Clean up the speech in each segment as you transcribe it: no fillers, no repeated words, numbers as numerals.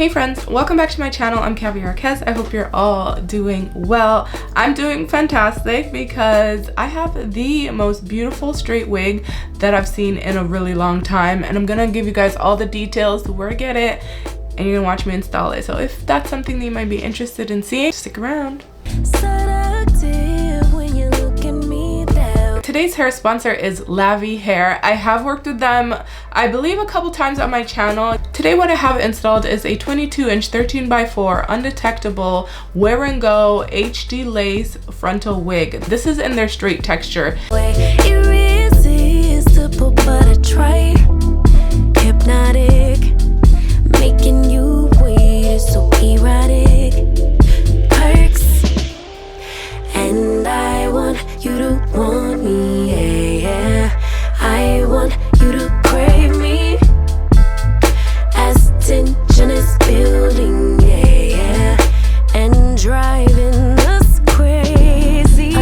Hey friends, welcome back to my channel. I'm caviarkezzy. I hope you're all doing well. I'm doing fantastic because I have the most beautiful straight wig that I've seen in a really long time, and I'm gonna give you guys all the details to where to get it, and you're gonna watch me install it. So if that's something that you might be interested in seeing, stick around. Today's hair sponsor is Lavy hair. I have worked with them, I believe, a couple times on my channel. Today what I have installed is a 22-inch 13x4 undetectable Wear Go HD lace frontal wig. This is in their straight texture. Irresistible, but I try. Hypnotic, making you wait, so erotic. Perks, and I want you to want me, yeah. I want you to crave me as tension is building, yeah, and driving us crazy.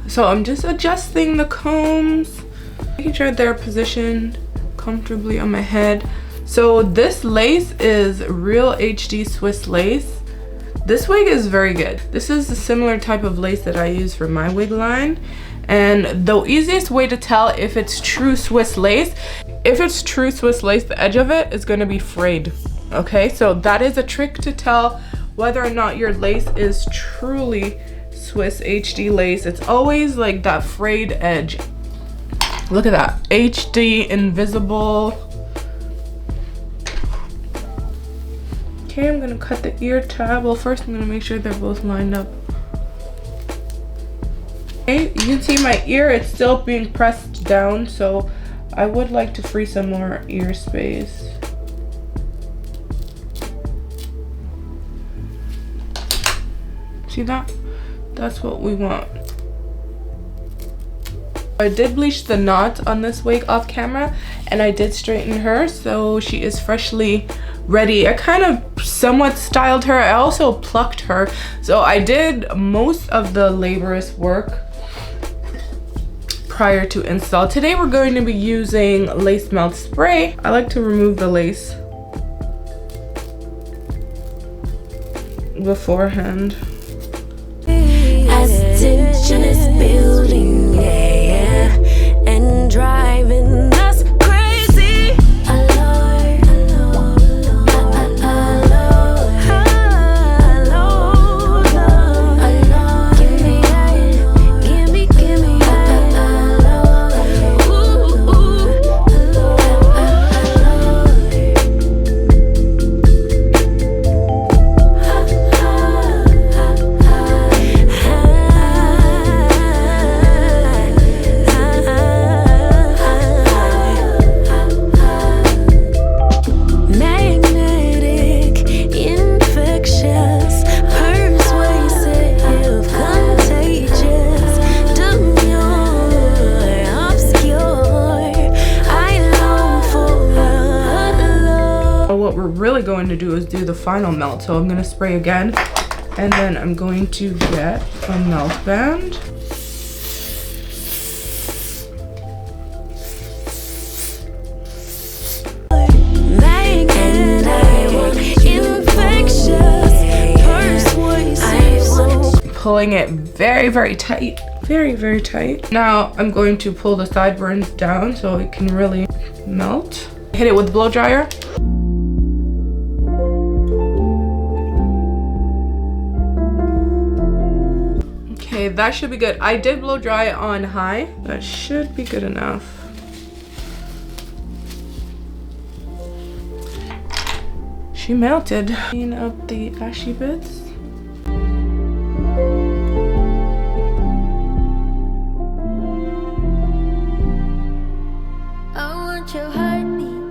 So I'm just adjusting the combs, making sure they're positioned comfortably on my head. So this lace is real HD Swiss lace. This wig is very good. This is a similar type of lace that I use for my wig line. And the easiest way to tell if it's true Swiss lace, the edge of it is gonna be frayed. Okay, so that is a trick to tell whether or not your lace is truly Swiss HD lace. It's always like that frayed edge. Look at that, HD invisible. Okay, I'm gonna cut the ear tab. Well, first I'm gonna make sure they're both lined up. Okay, you can see my ear, it's still being pressed down, so I would like to free some more ear space. See that? That's what we want. I did bleach the knot on this wig off camera, and I did straighten her, so she is freshly ready. I kind of somewhat styled her. I also plucked her, so I did most of the laborious work prior to install. Today we're going to be using lace melt spray. I like to remove the lace beforehand. As tension is building, yeah, and driving us crazy. What we're really going to do is do the final melt. So I'm going to spray again, and then I'm going to get a melt band. Pulling it very, very tight. Very, very tight. Now I'm going to pull the sideburns down so it can really melt. Hit it with the blow dryer. Okay, that should be good. I did blow dry it on high. That should be good enough. She melted. Clean up the ashy bits. I want your heartbeat.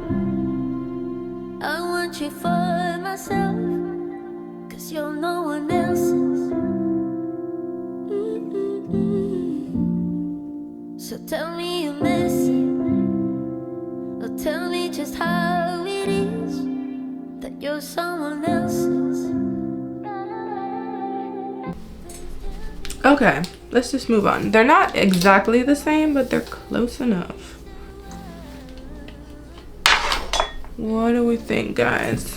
I want you for myself. 'Cause you're no one else's. So tell me you miss it. Or tell me just how it is that you're someone else's. Okay, let's just move on. They're not exactly the same, but they're close enough. What do we think, guys?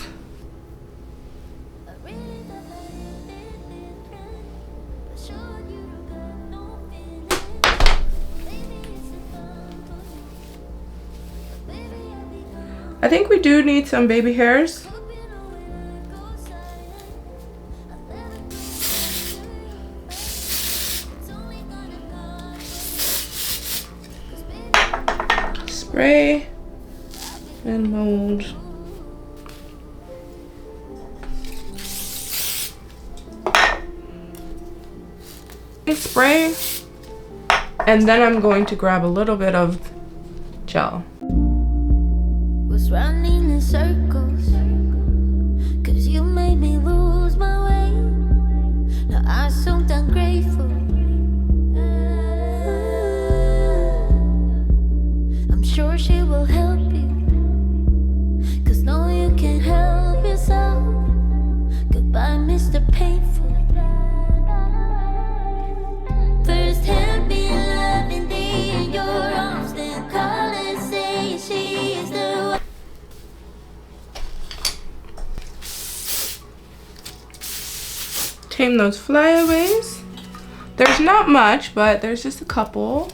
I think we do need some baby hairs. Spray and mold. Spray, and then I'm going to grab a little bit of gel. Was running in circles, 'cause you made me lose my way. Now I'm so ungrateful. I'm sure she will help you, 'cause no, you can't help yourself. Goodbye, Mr. Painful. First hand me loving thee in your arms, then call and say she is the one. Tame those flyaways. There's not much, but there's just a couple.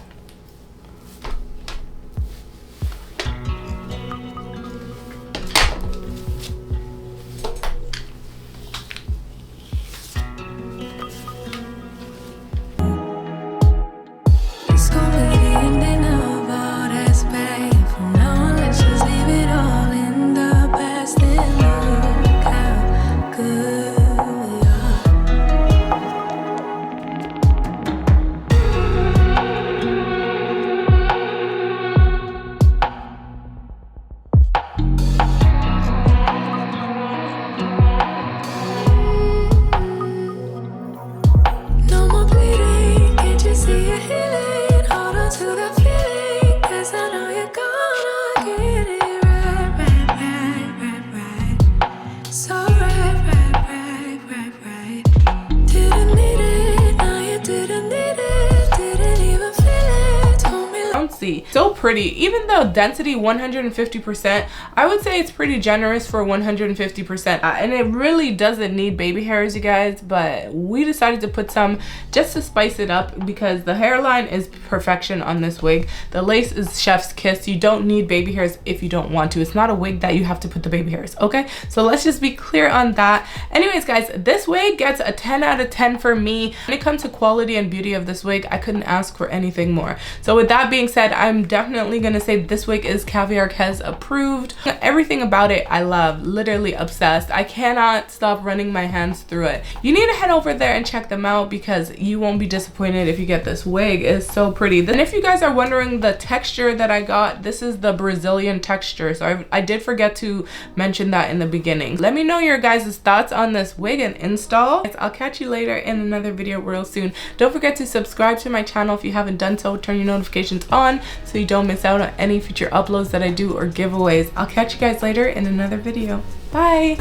So pretty. Even though density 150%, I would say it's pretty generous for 150%. And it really doesn't need baby hairs, you guys, but we decided to put some just to spice it up because the hairline is perfection on this wig. The lace is chef's kiss. You don't need baby hairs if you don't want to. It's not a wig that you have to put the baby hairs, okay? So let's just be clear on that. Anyways, guys, this wig gets a 10 out of 10 for me. When it comes to quality and beauty of this wig, I couldn't ask for anything more. So with that being said, I'm definitely gonna say this wig is caviarkezzy approved. Everything about it I love, literally obsessed. I cannot stop running my hands through it. You need to head over there and check them out because you won't be disappointed if you get this wig. It's so pretty. And if you guys are wondering the texture that I got, this is the Brazilian texture. So I did forget to mention that in the beginning. Let me know your guys' thoughts on this wig and install. I'll catch you later in another video real soon. Don't forget to subscribe to my channel if you haven't done so. Turn your notifications on so you don't miss out on any future uploads that I do or giveaways. I'll catch you guys later in another video. Bye!